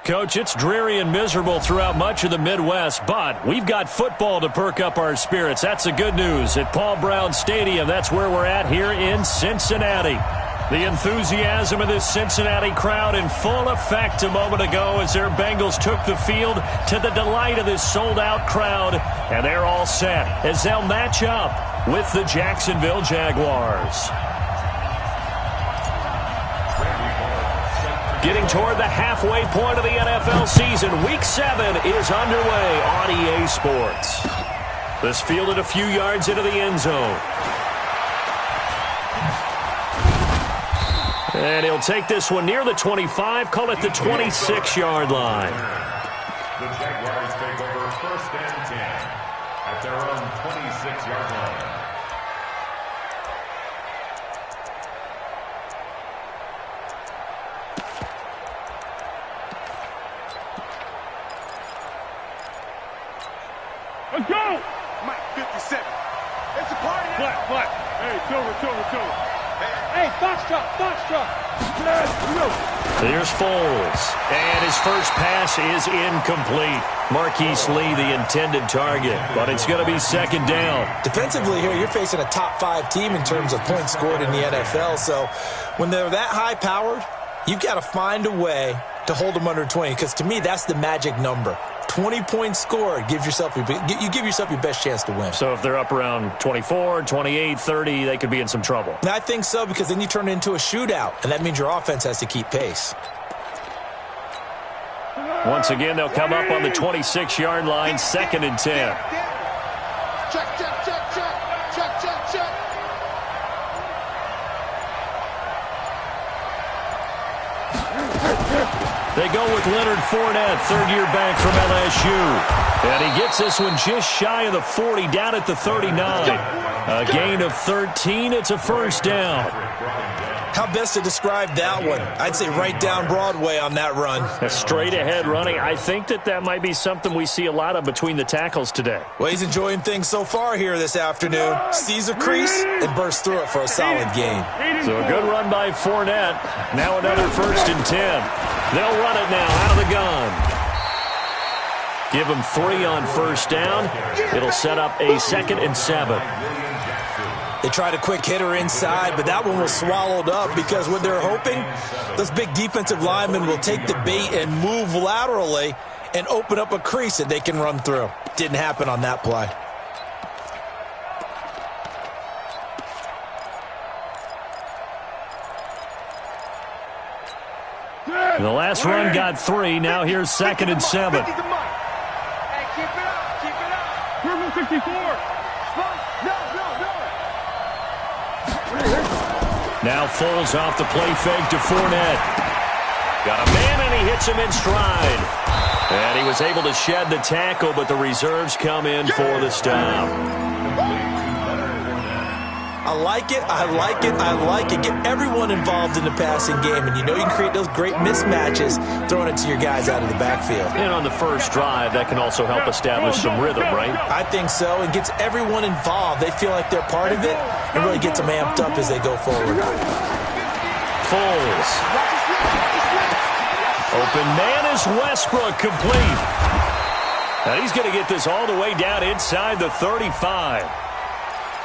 Coach, it's dreary and miserable throughout much of the Midwest, but we've got football to perk up our spirits. That's the good news. At Paul Brown Stadium, that's where we're at here in Cincinnati. The enthusiasm of this Cincinnati crowd in full effect a moment ago as their Bengals took the field to the delight of this sold-out crowd. And they're all set as they'll match up with the Jacksonville Jaguars. Getting toward the halfway point of the NFL season, Week 7 is underway on EA Sports. This fielded a few yards into the end zone. And he'll take this one near the 25, call it the 26-yard line. The Jaguars take over 1st and 10 at their own 26-yard line. Let's go! Mike 57. It's a party. Flat. Hey, Silver. Hey, Foxtrot. Here's Foles. And his first pass is incomplete. Marquise Lee, the intended target. But it's going to be 2nd down. Defensively here, you're facing a top 5 team in terms of points scored in the NFL. So when they're that high-powered, you've got to find a way to hold them under 20. Because to me, that's the magic number. 20 points scored, you give yourself your best chance to win. So if they're up around 24, 28, 30, they could be in some trouble. And I think so, because then you turn it into a shootout, and that means your offense has to keep pace. Once again, they'll come up on the 26-yard line, 2nd and 10. Check. They go with Leonard Fournette, third-year back from LSU. And he gets this one just shy of the 40, down at the 39. A gain of 13. It's a 1st down. How best to describe that one? I'd say right down Broadway on that run. A straight-ahead running. I think that might be something we see a lot of between the tackles today. Well, he's enjoying things so far here this afternoon. Sees a crease and bursts through it for a solid gain. So a good run by Fournette. Now another 1st and 10. They'll run it now out of the gun. Give him 3 on 1st down. It'll set up a 2nd and 7. They tried a quick hitter inside, but that one was swallowed up because what they're hoping, those big defensive linemen will take the bait and move laterally and open up a crease that they can run through. Didn't happen on that play. The last run got 3. Now here's 2nd and 7. Hey, keep it up. Purple 64. No. Now Foles off the play fake to Fournette. Got a man, and he hits him in stride. And he was able to shed the tackle, but the reserves come in for the stop. I like it. Get everyone involved in the passing game, and you know you can create those great mismatches throwing it to your guys out of the backfield. And on the first drive, that can also help establish some rhythm, right? I think so. It gets everyone involved. They feel like they're part of it and really gets them amped up as they go forward. Foles. Open man is Westbrook, complete. Now he's going to get this all the way down inside the 35.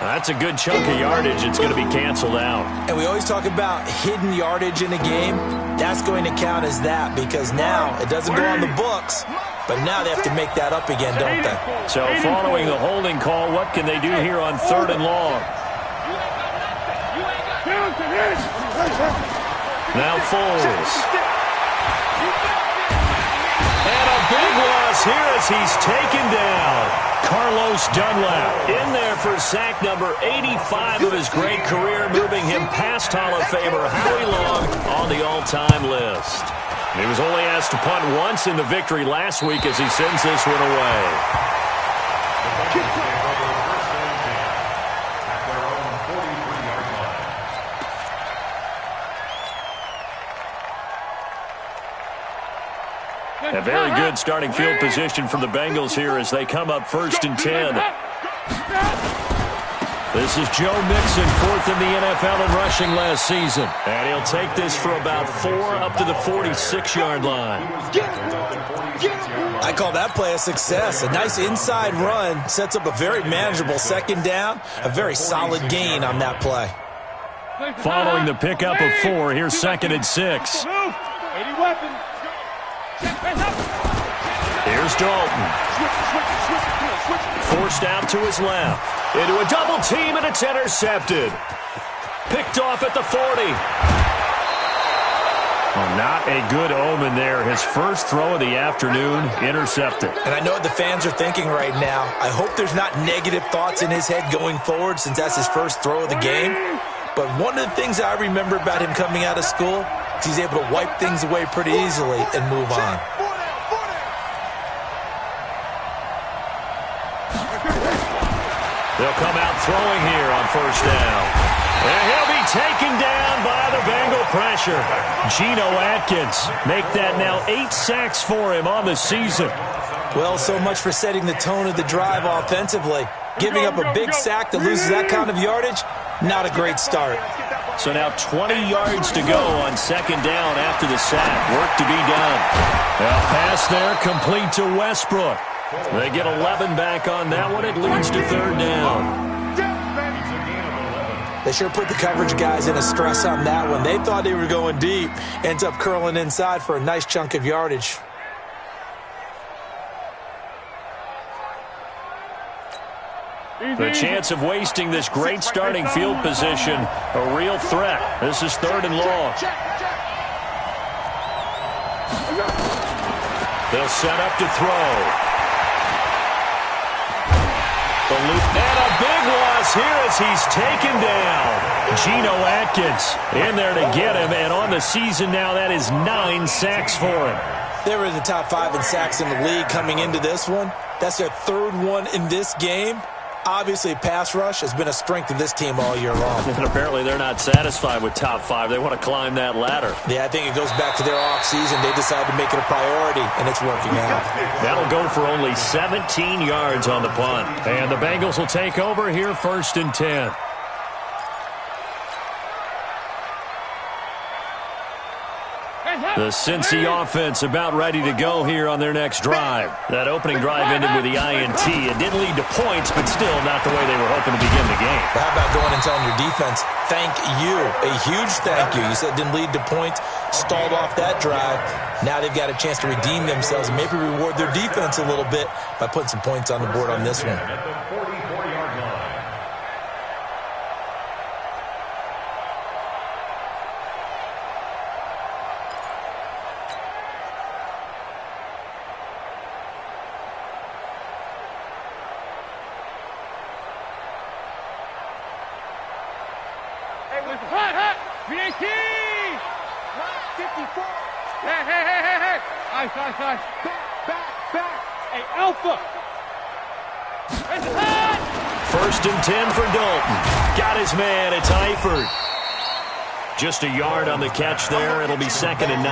That's a good chunk of yardage. It's going to be canceled out. And we always talk about hidden yardage in a game. That's going to count as that because now it doesn't go on the books, but now they have to make that up again, don't they? So following the holding call, what can they do here on 3rd and long? Now Foles. And a big loss here as he's taken down. Carlos Dunlap in there for sack number 85 of his great career, moving him past Hall of Famer Howie Long on the all-time list. He was only asked to punt once in the victory last week as he sends this one away. A very good starting field position from the Bengals here as they come up 1st and 10. This is Joe Mixon, fourth in the NFL in rushing last season. And he'll take this for about 4 up to the 46-yard line. I call that play a success. A nice inside run sets up a very manageable second down. A very solid gain on that play. Following the pickup of 4, here's 2nd and 6. Here's Dalton. Forced out to his left. Into a double team, and it's intercepted. Picked off at the 40. Well, not a good omen there. His first throw of the afternoon, intercepted. And I know what the fans are thinking right now. I hope there's not negative thoughts in his head going forward since that's his first throw of the game. But one of the things I remember about him coming out of school is he's able to wipe things away pretty easily and move on. They'll come out throwing here on first down. And he'll be taken down by the Bengal pressure. Geno Atkins make that now 8 sacks for him on the season. Well, so much for setting the tone of the drive offensively. Giving up a big sack that loses that kind of yardage, not a great start. So now 20 yards to go on second down after the sack. Work to be done. A pass there complete to Westbrook. They get 11 back on that one. It leads to third down. They sure put the coverage guys in a stress on that one. They thought they were going deep. Ends up curling inside for a nice chunk of yardage. The chance of wasting this great starting field position, a real threat. This is third and long. They'll set up to throw. And a big loss here as he's taken down. Geno Atkins in there to get him, and on the season now, that is 9 sacks for him. They were in the top 5 in sacks in the league coming into this one. That's their third one in this game. Obviously, pass rush has been a strength of this team all year long. And apparently they're not satisfied with top 5. They want to climb that ladder. Yeah, I think it goes back to their offseason. They decided to make it a priority, and it's working out. That'll go for only 17 yards on the punt. And the Bengals will take over here, 1st and 10. The Cincy offense about ready to go here on their next drive. That opening drive ended with the INT. It didn't lead to points, but still not the way they were hoping to begin the game. How about going and telling your defense, thank you, a huge thank you. You said it didn't lead to points, stalled off that drive. Now they've got a chance to redeem themselves and maybe reward their defense a little bit by putting some points on the board on this one. First and 10 for Dalton. Got his man. It's Eifert. Just a yard on the catch there. It'll be 2nd and 9.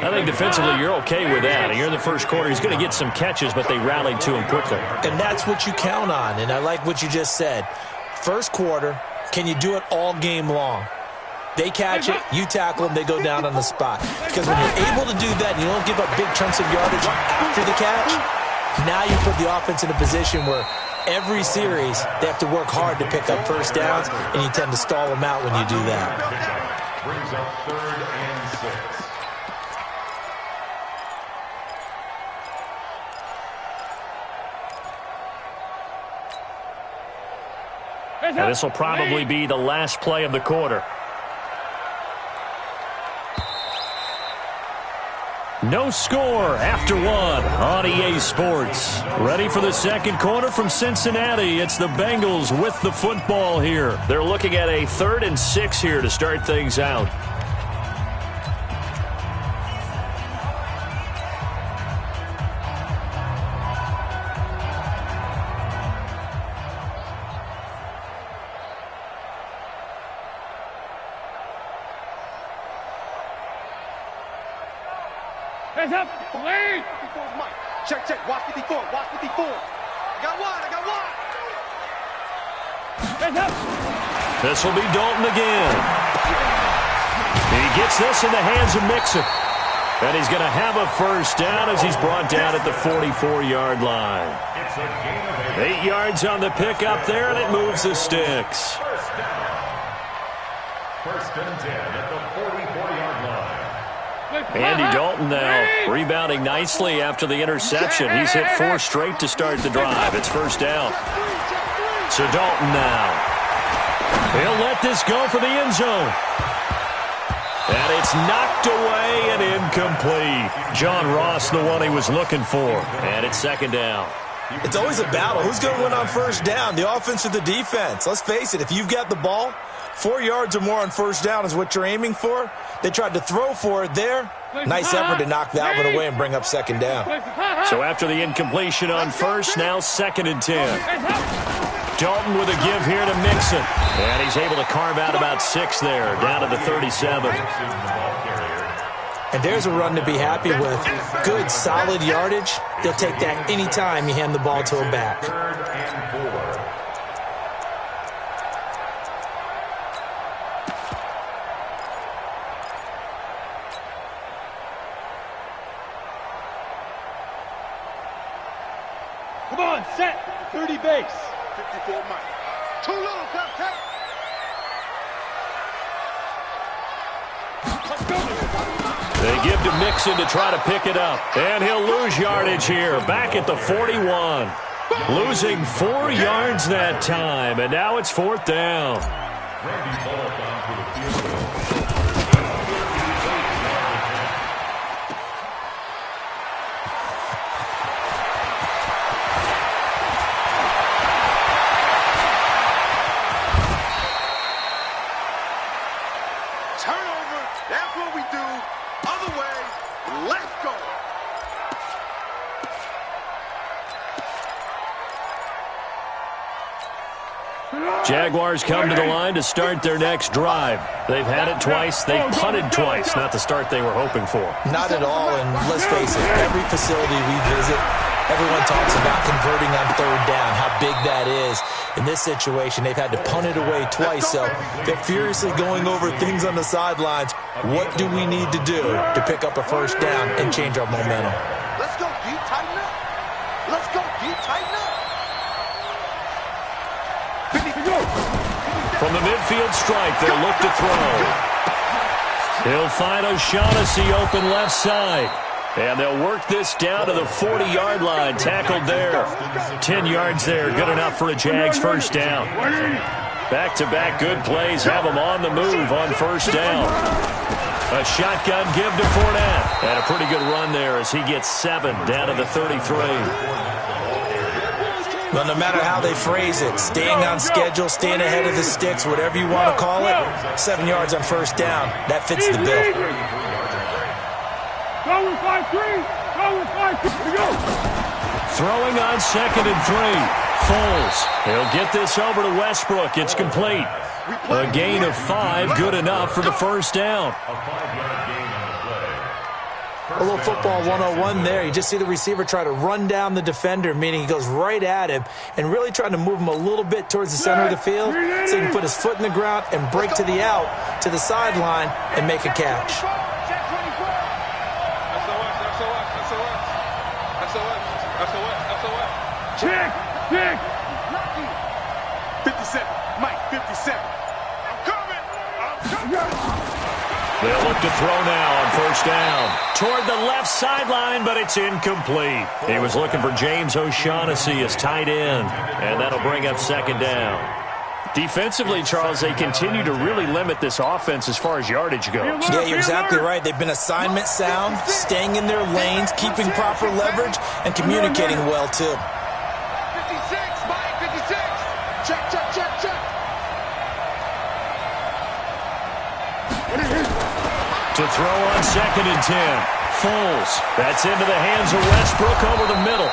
I think defensively you're okay with that. Here in the first quarter, he's going to get some catches, but they rallied to him quickly. And that's what you count on, and I like what you just said. First quarter, can you do it all game long? They catch it, you tackle them, they go down on the spot. Because when you're able to do that and you don't give up big chunks of yardage after the catch, now you put the offense in a position where every series they have to work hard to pick up first downs, and you tend to stall them out when you do that. Brings up 3rd and 6. And this will probably be the last play of the quarter. No score after 1 on EA Sports. Ready for the second quarter from Cincinnati. It's the Bengals with the football here. They're looking at a 3rd and 6 here to start things out. Hands up, please. Check, watch 54, watch 54. This will be Dalton again. He gets this in the hands of Mixon. And he's going to have a first down as he's brought down at the 44-yard line. 8 yards on the pickup there, and it moves the sticks. First and 10 at the 44-yard line. Andy Dalton now rebounding nicely after the interception. He's hit 4 straight to start the drive. It's first down. So Dalton now. He'll let this go for the end zone. And it's knocked away and incomplete. John Ross, the one he was looking for. And it's second down. It's always a battle. Who's going to win on first down, the offense or the defense? Let's face it, if you've got the ball, 4 yards or more on first down is what you're aiming for. They tried to throw for it there. Nice effort to knock Valvin away and bring up second down. So after the incompletion on first, now second and 10. Dalton with a give here to Mixon. And he's able to carve out about 6 there, down to the 37. And there's a run to be happy with. Good, solid yardage. They'll take that anytime you hand the ball to a back. Third and 4. Come on, set. 30 base. 54 Mike. Too little, Captain. They give to Mixon to try to pick it up. And he'll lose yardage here. Back at the 41. Losing 4 yards that time. And now it's fourth down. Randy Bullock onto the field. Turnover. That's what we do. Other way. Let's go. Jaguars come to the line to start their next drive. They've had it twice. They've punted twice. Not the start they were hoping for. Not at all, and let's face it, every facility we visit, everyone talks about converting on third down, how big that is. In this situation, they've had to punt it away twice, so they're furiously going over things on the sidelines. What do we need to do to pick up a first down and change our momentum? Let's go deep, tighten up. Let's go deep, tighten up. From the midfield strike, they'll look to throw. He'll find O'Shaughnessy open left side. And they'll work this down to the 40-yard line, tackled there. 10 yards there, good enough for a Jags first down. Back-to-back good plays have them on the move on first down. A shotgun give to Fournette. And a pretty good run there as he gets 7 down to the 33. Well, no matter how they phrase it, staying on schedule, staying ahead of the sticks, whatever you want to call it, 7 yards on first down, that fits the bill. Go with 5-3. Go with 5-3. Go. Throwing on second and 3. Foles. He'll get this over to Westbrook. It's complete. A gain of 5, good enough for the first down. A 5-yard gain on the play. A little football 101 there. You just see the receiver try to run down the defender, meaning he goes right at him and really trying to move him a little bit towards the center of the field so he can put his foot in the ground and break to the out, to the sideline, and make a catch. Check. 57. Mike, 57. I'm coming. They'll look to throw now on first down. Toward the left sideline, but it's incomplete. He was looking for James O'Shaughnessy as tight end, and that'll bring up second down. Defensively, Charles, they continue to really limit this offense as far as yardage goes. Yeah, you're exactly right. They've been assignment sound, staying in their lanes, keeping proper leverage, and communicating well, too. 56, Mike, 56. Check. To throw on second and 10. Foles. That's into the hands of Westbrook over the middle.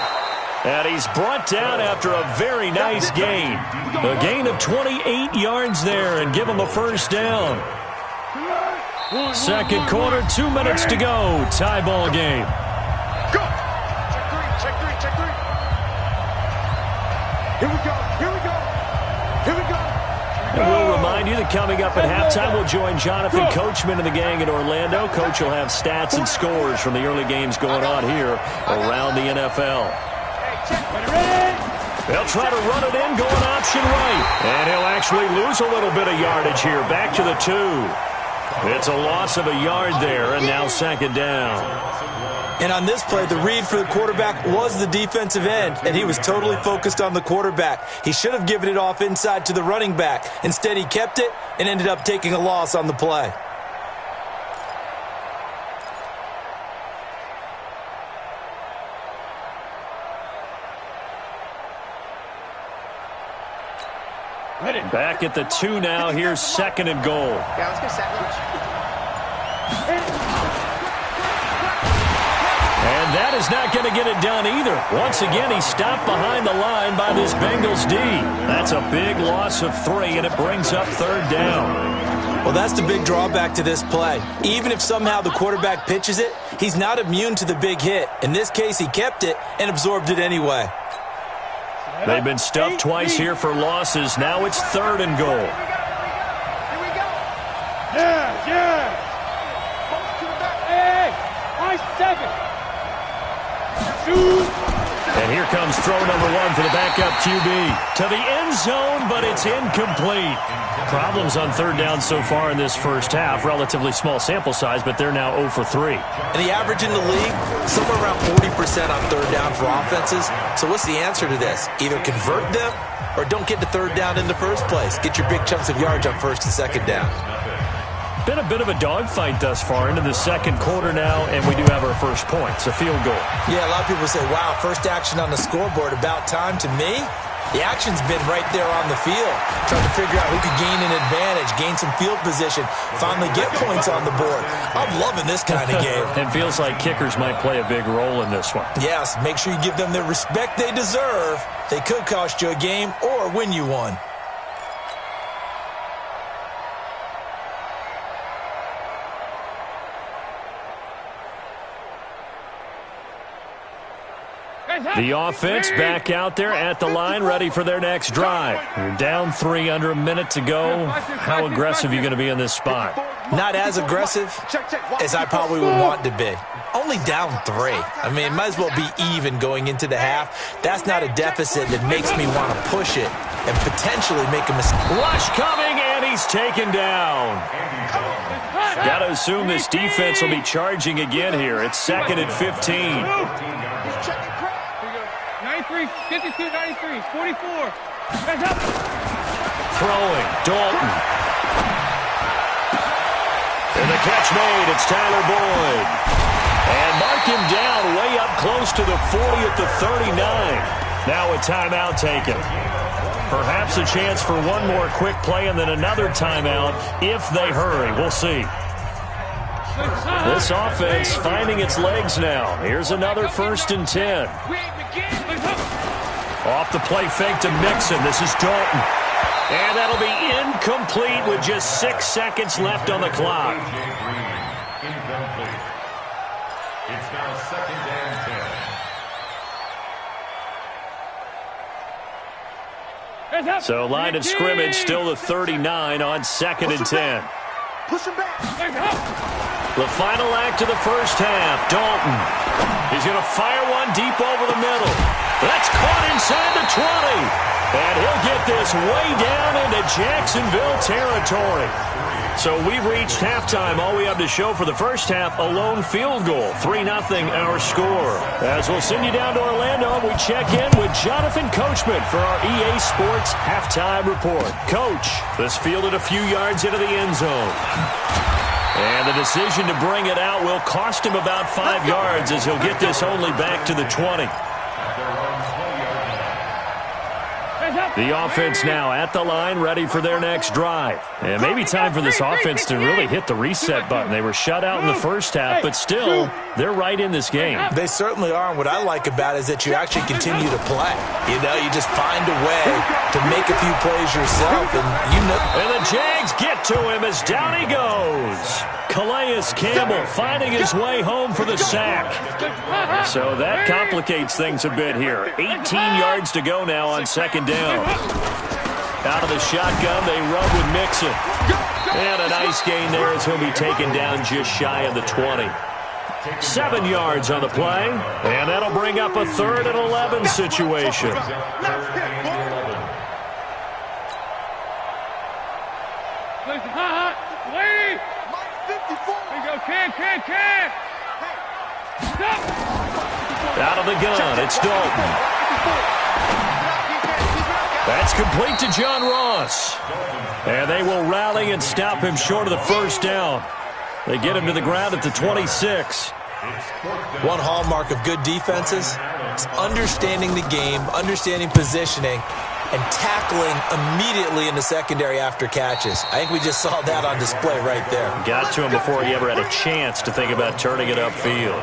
And he's brought down after a very nice gain. A gain of 28 yards there and give him a first down. Second quarter, 2 minutes to go. Tie ball game. Go. Check three. Here we go. Here we go. Here we go. And we'll remind you that coming up at halftime, we'll join Jonathan Coachman and the gang in Orlando. Coach will have stats and scores from the early games going on here around the NFL. They'll try to run it in, going option right. And he'll actually lose a little bit of yardage here. Back to the 2. It's a loss of a yard there, and now second down. And on this play, the read for the quarterback was the defensive end, and he was totally focused on the quarterback. He should have given it off inside to the running back. Instead, he kept it and ended up taking a loss on the play. Back at the 2 now. Here's second and goal. Yeah, let's get second. And that is not going to get it done either. Once again, he's stopped behind the line by this Bengals D. That's a big loss of 3, and it brings up third down. Well, that's the big drawback to this play. Even if somehow the quarterback pitches it, he's not immune to the big hit. In this case, he kept it and absorbed it anyway. They've been stuffed twice here for losses. Now it's third and goal. Here we go. Yeah. Hey, I 7. Shoot. And here comes throw number 1 for the backup QB. To the end zone, but it's incomplete. Problems on third down so far in this first half. Relatively small sample size, but they're now 0 for 3. And the average in the league, somewhere around 40% on third down for offenses. So what's the answer to this? Either convert them or don't get to third down in the first place. Get your big chunks of yards on first and second down. Been a bit of a dogfight thus far into the second quarter now, and we do have our first point. It's a field goal. Yeah, a lot of people say, wow, first action on the scoreboard, about time. To me, the action's been right there on the field, trying to figure out who could gain an advantage, gain some field position, finally get points on the board. I'm loving this kind of game. It feels like kickers might play a big role in this one. Yes, make sure you give them the respect they deserve. They could cost you a game or win you one. The offense back out there at the line, ready for their next drive. You're down 3, under a minute to go. How aggressive are you going to be in this spot? Not as aggressive as I probably would want to be. Only down 3. I mean, it might as well be even going into the half. That's not a deficit that makes me want to push it and potentially make a mistake. Rush coming, and he's taken down. Got to assume this defense will be charging again here. It's second and 15. 93, 52, 93, 44. Throwing, Dalton. And the catch made, it's Tyler Boyd. And mark him down way up close to the 40 at the 39. Now a timeout taken. Perhaps a chance for one more quick play and then another timeout if they hurry. We'll see. This offense finding its legs now. Here's another 1st and 10. Off the play fake to Mixon. This is Dalton. And that'll be incomplete with just 6 seconds left on the clock. Incomplete. It's now second and 10. So line of scrimmage still the 39 on second and 10. Push him back. The final act of the first half. Dalton. He's going to fire one deep over the middle. That's caught inside the 20. And he'll get this way down into Jacksonville territory. So we've reached halftime. All we have to show for the first half, a lone field goal. 3-0 our score. As we'll send you down to Orlando, we check in with Jonathan Coachman for our EA Sports halftime report. Coach, this fielded a few yards into the end zone. And the decision to bring it out will cost him about 5 yards as he'll get this only back to the 20. The offense now at the line, ready for their next drive. And maybe time for this offense to really hit the reset button. They were shut out in the first half, but still, they're right in this game. They certainly are, and what I like about it is that you actually continue to play. You know, you just find a way to make a few plays yourself, and you know. And the Jags get to him as down he goes. Calais Campbell finding his way home for the sack. So that complicates things a bit here. 18 yards to go now on second down. Out of the shotgun, they run with Mixon. And a nice gain there as he'll be taken down just shy of the 20. 7 yards on the play, and that'll bring up a 3rd and 11 situation. Out of the gun, it's Dalton. That's complete to John Ross. And they will rally and stop him short of the first down. They get him to the ground at the 26. One hallmark of good defenses is understanding the game, understanding positioning, and tackling immediately in the secondary after catches. I think we just saw that on display right there. Got to him before he ever had a chance to think about turning it upfield.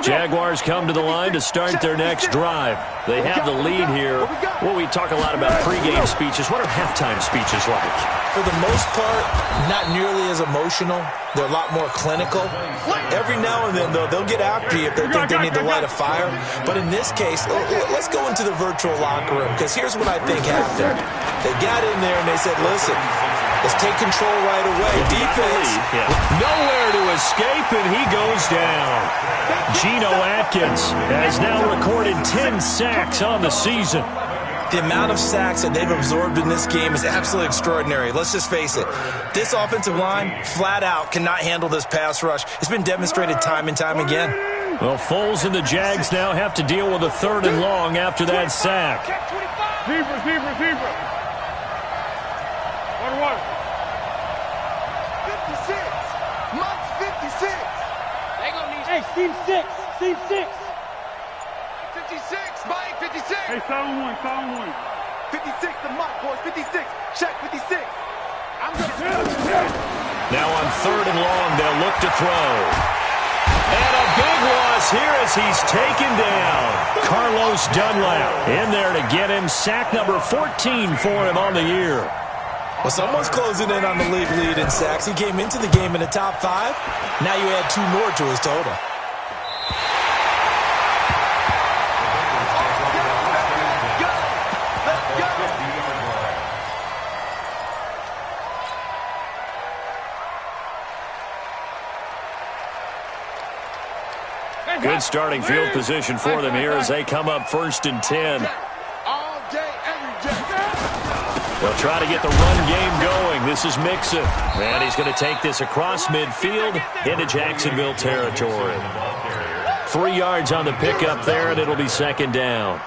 Jaguars come to the line to start their next drive. They have the lead here. Well, we talk a lot about pregame speeches. What are halftime speeches like? For the most part, not nearly as emotional. They're a lot more clinical. Every now and then, though, they'll get after you if they think they need to light a fire. But in this case, let's go into the virtual locker room, because here's what I think happened. They got in there and they said, listen, let's take control right away. Defense. Nowhere to escape, and he goes down. Geno Atkins has now recorded 10 sacks on the season. The amount of sacks that they've absorbed in this game is absolutely extraordinary. Let's just face it. This offensive line, flat out, cannot handle this pass rush. It's been demonstrated time and time again. Well, Foles and the Jags now have to deal with a 3rd and long after that sack. Zebra. Water. 56. Mike's 56. They gonna need. Hey, seam 6. 56. Mike 56. Hey, solid one. 56 to Mike, boys. 56. Check 56. I'm gonna. Now on 3rd and long, they'll look to throw. And a big loss here as he's taken down. Carlos Dunlap in there to get him sack number 14 for him on the year. Well, someone's closing in on the league lead in sacks. He came into the game in the top 5. Now you add 2 more to his total. Good starting field position for them here as they come up 1st and 10. All day, every day. They'll try to get the run game going. This is Mixon. And he's going to take this across midfield into Jacksonville territory. 3 yards on the pickup there, and it'll be 2nd down.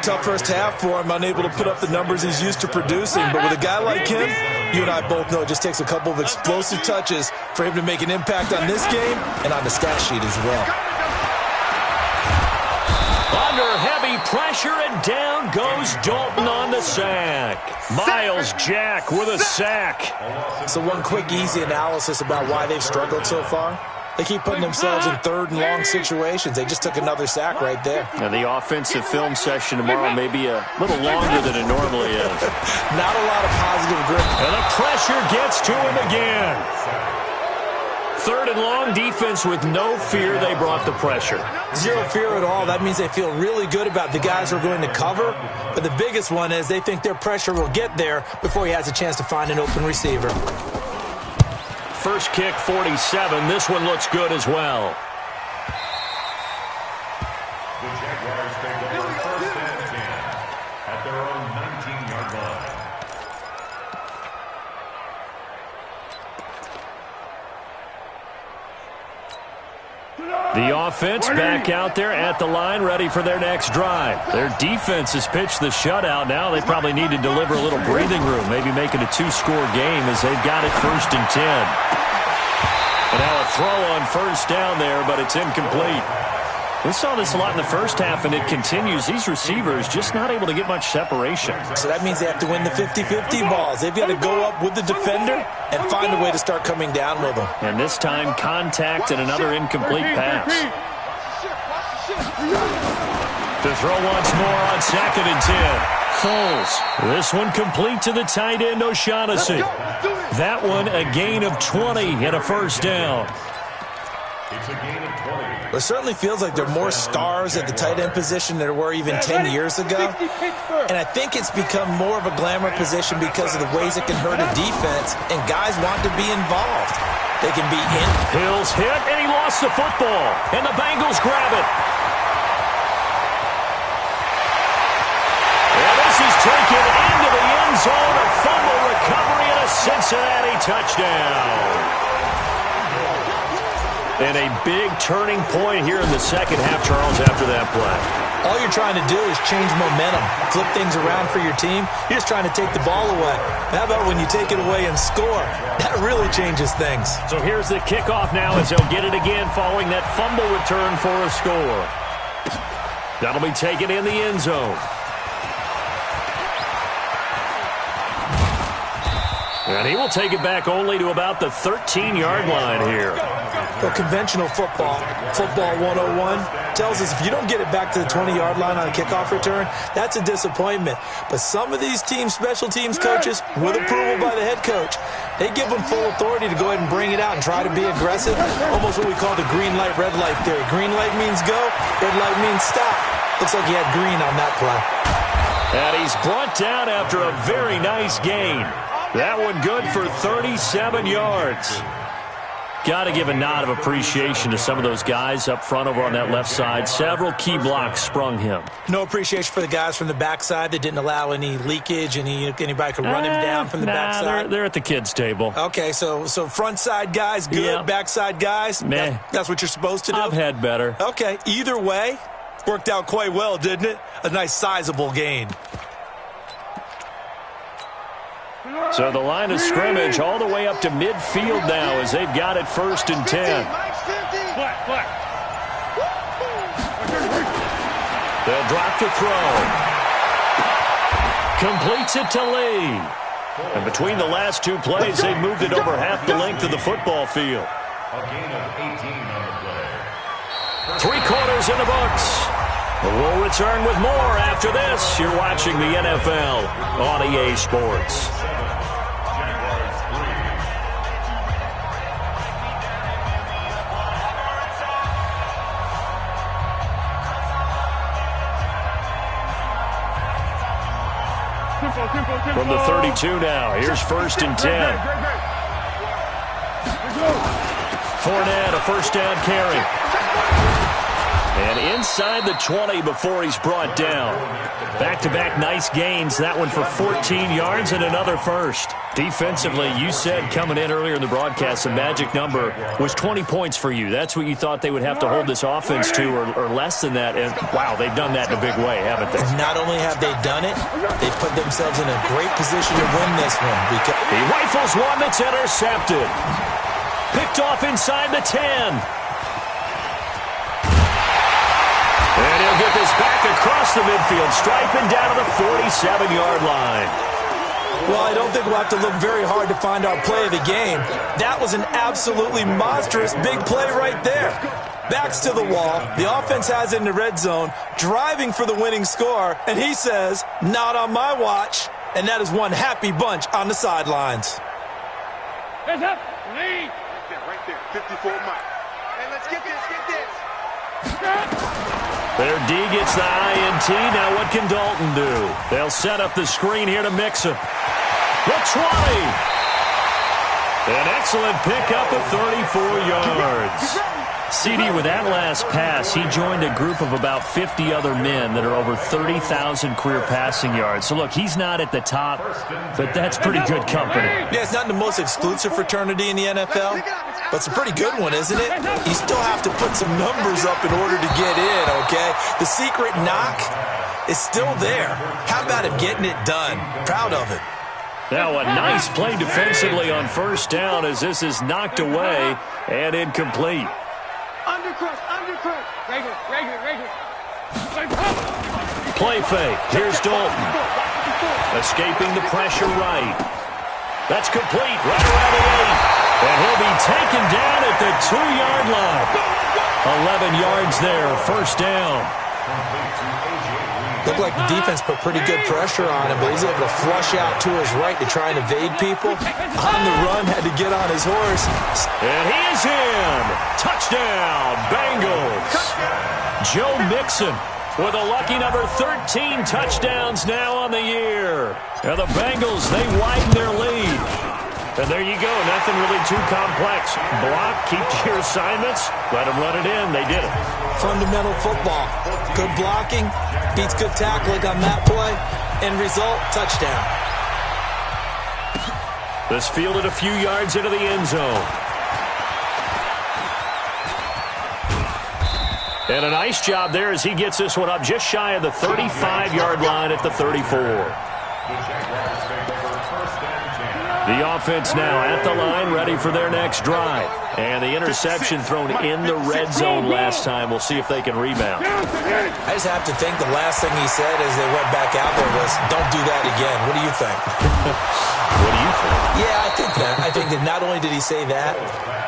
Tough first half for him, unable to put up the numbers he's used to producing. But with a guy like him, you and I both know it just takes a couple of explosive touches for him to make an impact on this game and on the stat sheet as well. Under heavy pressure, and down goes Dalton on the sack. Miles Jack with a sack. So one quick, easy analysis about why they've struggled so far. They keep putting themselves in 3rd and long situations. They just took another sack right there. And the offensive film session tomorrow may be a little longer than it normally is. Not a lot of positive grip. And the pressure gets to him again. 3rd and long, defense with no fear. They brought the pressure. Zero fear at all. That means they feel really good about the guys who are going to cover. But the biggest one is they think their pressure will get there before he has a chance to find an open receiver. First kick, 47. This one looks good as well. The Jaguars take over 1st and 10 at their own 19-yard line. The offense back out there at the line, ready for their next drive. Their defense has pitched the shutout. Now they probably need to deliver a little breathing room, maybe make it a 2-score game as they've got it 1st and 10. And now a throw on first down there, but it's incomplete. We saw this a lot in the first half, and it continues. These receivers just not able to get much separation. So that means they have to win the 50-50 balls. They've got to go up with the defender and find a way to start coming down with them. And this time, contact and another incomplete pass. To throw once more on 2nd and 10. Foles. This one complete to the tight end, O'Shaughnessy. That one a gain of 20 and a first down. It's a gain of 20. It certainly feels like there are more stars at the tight end position than there were even 10 years ago. And I think it's become more of a glamour position because of the ways it can hurt a defense, and guys want to be involved. They can be in. Hill's hit, and he lost the football. And the Bengals grab it. And this is taken into the end zone. A fumble recovery and a Cincinnati touchdown. And a big turning point here in the second half, Charles, after that play. All you're trying to do is change momentum, flip things around for your team. You're just trying to take the ball away. How about when you take it away and score? That really changes things. So here's the kickoff now as they'll get it again following that fumble return for a score. That'll be taken in the end zone. And he will take it back only to about the 13-yard line here. Well, conventional football 101, tells us if you don't get it back to the 20-yard line on a kickoff return, that's a disappointment. But some of these special teams coaches, with approval by the head coach, they give them full authority to go ahead and bring it out and try to be aggressive. Almost what we call the green light, red light theory. Green light means go, red light means stop. Looks like he had green on that play. And he's brought down after a very nice gain. That one good for 37 yards. Got to give a nod of appreciation to some of those guys up front over on that left side. Several key blocks sprung him. No appreciation for the guys from the backside that didn't allow any leakage, anybody could run him down from the backside. They're at the kids' table. Okay, so front side guys, good. Yep. Backside guys, meh. That's what you're supposed to do? I've had better. Okay, either way, worked out quite well, didn't it? A nice sizable gain. So the line of scrimmage all the way up to midfield now as they've got it 1st and 10. They'll drop to throw. Completes it to Lee. And between the last two plays, they've moved it over half the length of the football field. A gain of 18 on the play. 3 quarters in the books. We'll return with more after this. You're watching the NFL on EA Sports. From the 32 now, here's 1st and 10. Fournette, a first down carry. And inside the 20 before he's brought down. Back-to-back nice gains. That one for 14 yards and another first. Defensively, you said coming in earlier in the broadcast, the magic number was 20 points for you. That's what you thought they would have to hold this offense to, or less than that. And, wow, they've done that in a big way, haven't they? Not only have they done it, they've put themselves in a great position to win this one. Because he rifles one that's intercepted. Picked off inside the 10. And he'll get this back across the midfield, striping down to the 47-yard line. Well, I don't think we'll have to look very hard to find our play of the game. That was an absolutely monstrous big play right there. Backs to the wall. The offense has it in the red zone, driving for the winning score, and he says, not on my watch. And that is one happy bunch on the sidelines. Hands up. Lead. Right there, 54 Mike. Hey, let's get this, Their D gets the INT. Now what can Dalton do? They'll set up the screen here to mix him. The 20. An excellent pickup of 34 yards. CD, with that last pass, he joined a group of about 50 other men that are over 30,000 career passing yards. So, look, he's not at the top, but that's pretty good company. Yeah, it's not the most exclusive fraternity in the NFL, but it's a pretty good one, isn't it? You still have to put some numbers up in order to get in, okay? The secret knock is still there. How about him getting it done? Proud of it. Now a nice play defensively on first down as this is knocked away and incomplete. Undercrush. Regular. Play fake. Here's Dalton. Escaping the pressure right. That's complete right around the 8. And he'll be taken down at the 2-yard line. 11 yards there, first down. Looked like the defense put pretty good pressure on him, but he's able to flush out to his right to try and evade people. On the run, had to get on his horse. And he is in. Touchdown, Bengals. Joe Mixon with a lucky number 13 touchdowns now on the year. And the Bengals, they widen their lead. And there you go, nothing really too complex. Block, keep to your assignments, let them run it in. They did it. Fundamental football. Good blocking, beats good tackling on that play. End result, touchdown. This fielded a few yards into the end zone. And a nice job there as he gets this one up just shy of the 35-yard line at the 34. The offense now at the line, ready for their next drive. And the interception thrown in the red zone last time. We'll see if they can rebound. I just have to think the last thing he said as they went back out there was, don't do that again. What do you think? What do you think? Yeah, I think that. I think that not only did he say that,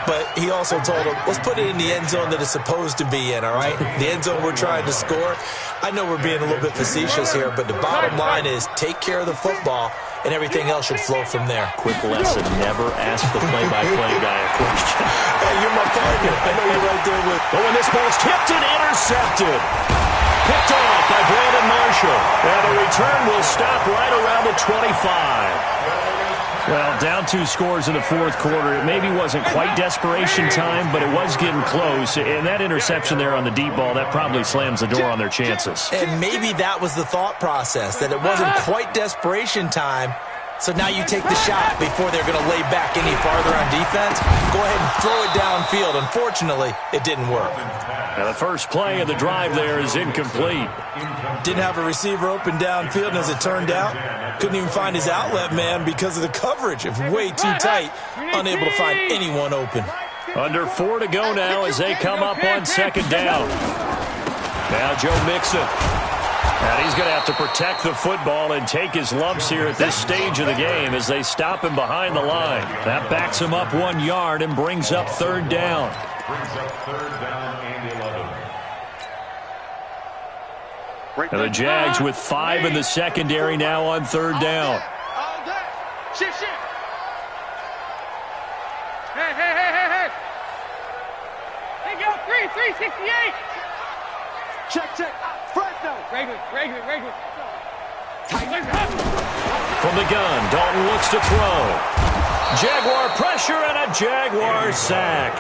but he also told him, let's put it in the end zone that it's supposed to be in, all right? The end zone we're trying to score. I know we're being a little bit facetious here, but the bottom line is take care of the football, and everything else should flow from there. Quick lesson, never ask the play-by-play guy a question. Hey, you're my partner. I know you're right there with. Oh, and this ball's tipped and intercepted. Picked off by Brandon Marshall. And the return will stop right around the 25. Well, down 2 scores in the fourth quarter. It maybe wasn't quite desperation time, but it was getting close. And that interception there on the deep ball, that probably slams the door on their chances. And maybe that was the thought process, that it wasn't quite desperation time. So now you take the shot before they're going to lay back any farther on defense. Go ahead and throw it downfield. Unfortunately, it didn't work. And the first play of the drive there is incomplete. Didn't have a receiver open downfield, and as it turned out, couldn't even find his outlet man because of the coverage. It was way too tight, unable to find anyone open. Under 4 to go now as they come up on second down. Now Joe Mixon. And he's going to have to protect the football and take his lumps here at this stage of the game as they stop him behind the line. That backs him up 1 yard and brings up third down. And the Jags with 5 in the secondary now on third down. All day. Shift. Hey. Hey, go 368. Check. Fresno. Regular. From the gun, Dalton looks to throw. Jaguar pressure and a Jaguar sack.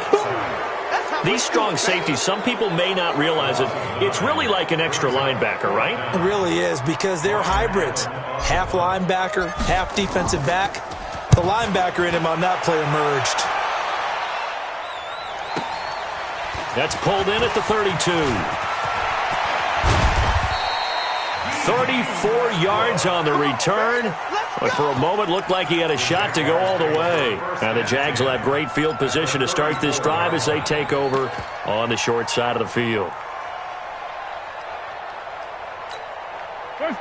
These strong safeties, some people may not realize it. It's really like an extra linebacker, right? It really is, because they're hybrids. Half linebacker, half defensive back. The linebacker in him on that play emerged. That's pulled in at the 32. 34 yards on the return. But for a moment, looked like he had a shot to go all the way. Now the Jags will have great field position to start this drive as they take over on the short side of the field.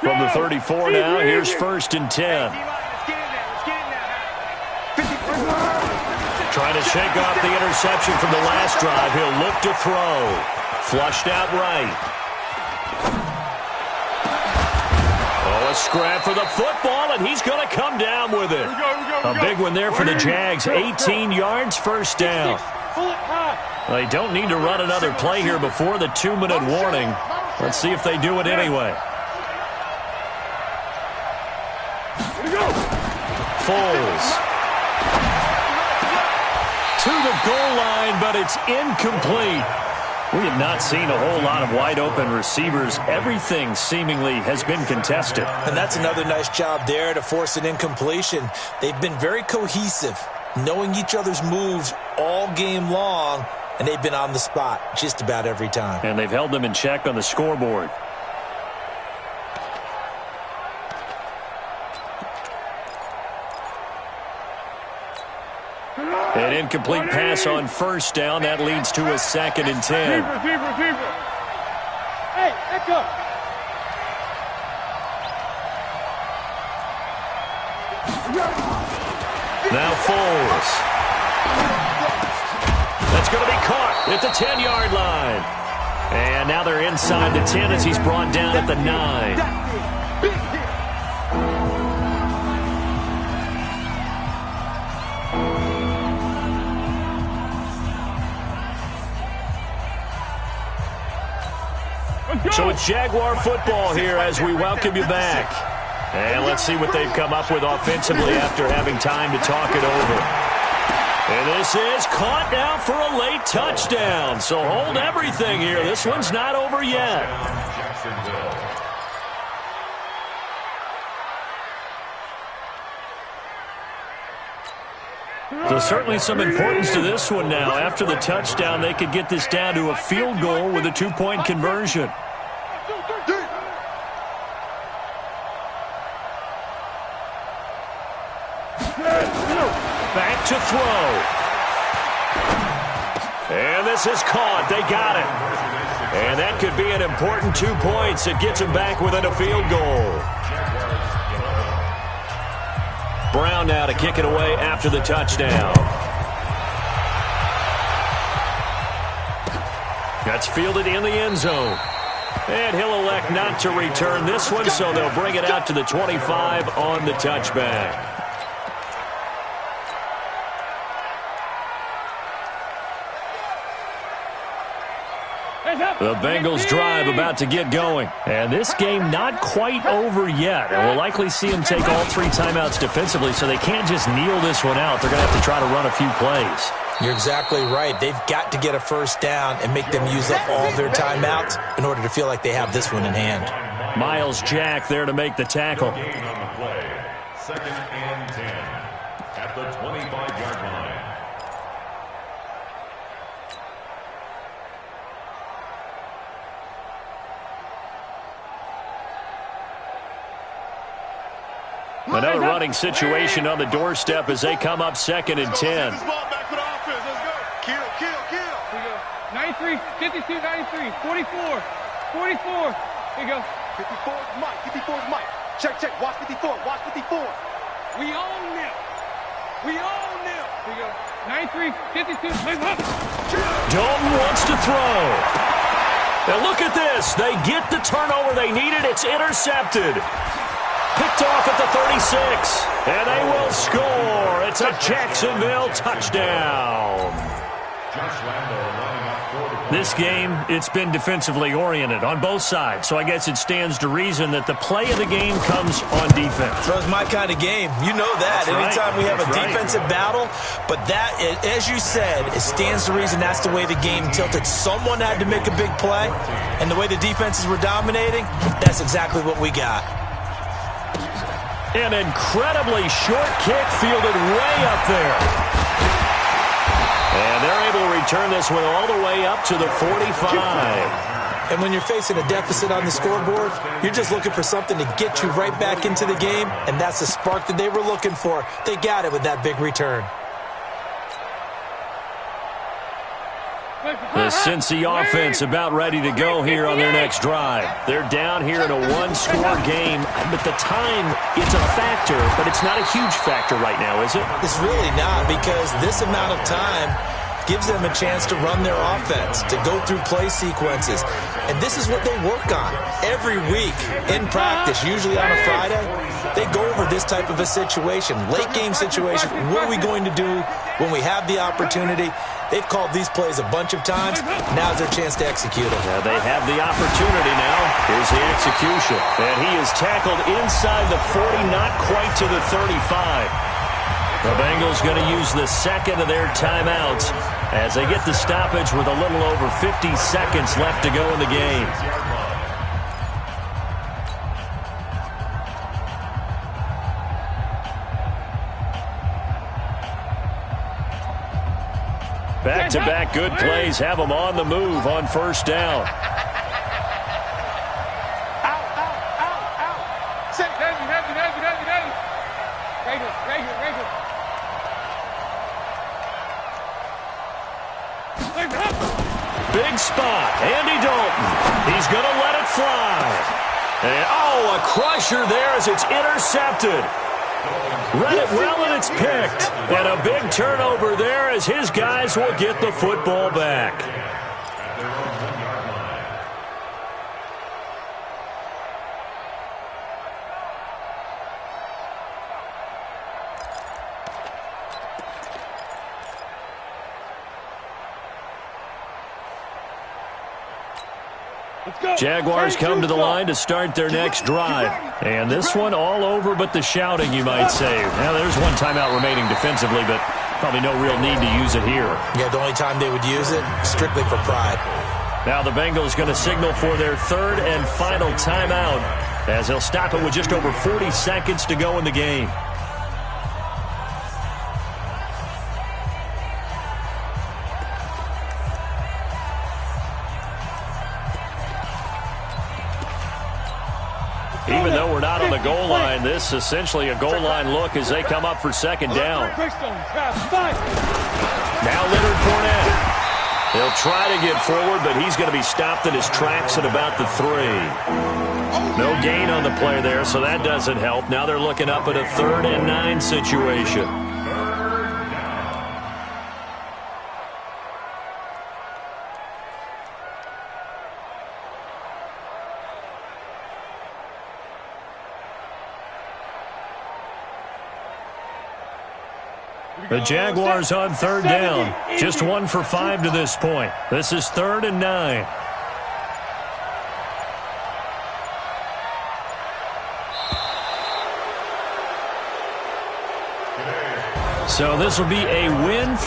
From the 34 now, here's 1st and 10. Trying to shake off the interception from the last drive. He'll look to throw. Flushed out right. A scrap for the football, and he's going to come down with it. A big one there for the Jags. 18 yards, first down. They don't need to run another play here before the 2-minute warning. Let's see if they do it anyway. Foles. To the goal line, but it's incomplete. We have not seen a whole lot of wide-open receivers. Everything seemingly has been contested. And that's another nice job there to force an incompletion. They've been very cohesive, knowing each other's moves all game long, and they've been on the spot just about every time. And they've held them in check on the scoreboard. An incomplete pass on first down. That leads to a 2nd and 10. Receiver. Hey, echo. Now Foles. That's going to be caught at the 10-yard line. And now they're inside the 10 as he's brought down at the 9. So it's Jaguar football here as we welcome you back. And let's see what they've come up with offensively after having time to talk it over. And this is caught now for a late touchdown. So hold everything here. This one's not over yet. So certainly some importance to this one now. After the touchdown, they could get this down to a field goal with a 2-point conversion. Back to throw. And this is caught. They got it. And that could be an important 2 points. It gets them back within a field goal. Brown now to kick it away after the touchdown. That's fielded in the end zone. And he'll elect not to return this one, so they'll bring it out to the 25 on the touchback. The Bengals drive about to get going. And this game not quite over yet. And we'll likely see them take all 3 timeouts defensively, so they can't just kneel this one out. They're going to have to try to run a few plays. You're exactly right. They've got to get a first down and make them use up all their timeouts in order to feel like they have this one in hand. Miles Jack there to make the tackle. Gain on the play. 2nd and 10 at the 25-yard line. Another running situation on the doorstep as they come up 2nd and 10. Let's go. 93, 52, 93, 44, 44. Here you go. 54 is Mike. 54 is Mike. Check. Watch 54. Watch 54. We own them. Here you go. 93, 52, move up. Dalton wants to throw. Now look at this. They get the turnover they needed. It's intercepted. Picked off at the 36. And they will score. It's a Jacksonville touchdown. This game, it's been defensively oriented on both sides, so I guess it stands to reason that the play of the game comes on defense. So it's my kind of game. You know that. That's Anytime right. we have a That's right. defensive battle, but that, as you said, it stands to reason that's the way the game tilted. Someone had to make a big play, and the way the defenses were dominating, that's exactly what we got. An incredibly short kick fielded way up there. And they're able to return this one all the way up to the 45. And when you're facing a deficit on the scoreboard, you're just looking for something to get you right back into the game, and that's the spark that they were looking for. They got it with that big return. The Cincy offense about ready to go here on their next drive. They're down here in a one-score game, but the time, it's a factor, but it's not a huge factor right now, is it? It's really not, because this amount of time gives them a chance to run their offense, to go through play sequences. And this is what they work on every week in practice, usually on a Friday. They go over this type of a situation, late game situation. What are we going to do when we have the opportunity? They've called these plays a bunch of times. Now's their chance to execute them. Now they have the opportunity now. Here's the execution. And he is tackled inside the 40, not quite to the 35. The Bengals going to use the second of their timeouts as they get the stoppage with a little over 50 seconds left to go in the game. Back-to-back good plays have them on the move on first down. Out. Say, Heavy. Right here. Big spot. Andy Dalton. He's going to let it fly. And, oh, a crusher there as it's intercepted. Read it well, and it's picked. And a big turnover there as his guys will get the football back. Jaguars come to the line to start their next drive. And this one all over but the shouting, you might say. Now, there's one timeout remaining defensively, but probably no real need to use it here. Yeah, the only time they would use it, strictly for pride. Now the Bengals going to signal for their third and final timeout as they'll stop it with just over 40 seconds to go in the game. Even though we're not on the goal line, this is essentially a goal line look as they come up for second down. Now Leonard Fournette. He'll try to get forward, but he's going to be stopped in his tracks at about the 3. No gain on the play there, so that doesn't help. Now they're looking up at a 3rd and 9 situation. The Jaguars on 3rd down. Just 1 for 5 to this point. This is 3rd and 9. So this will be a win.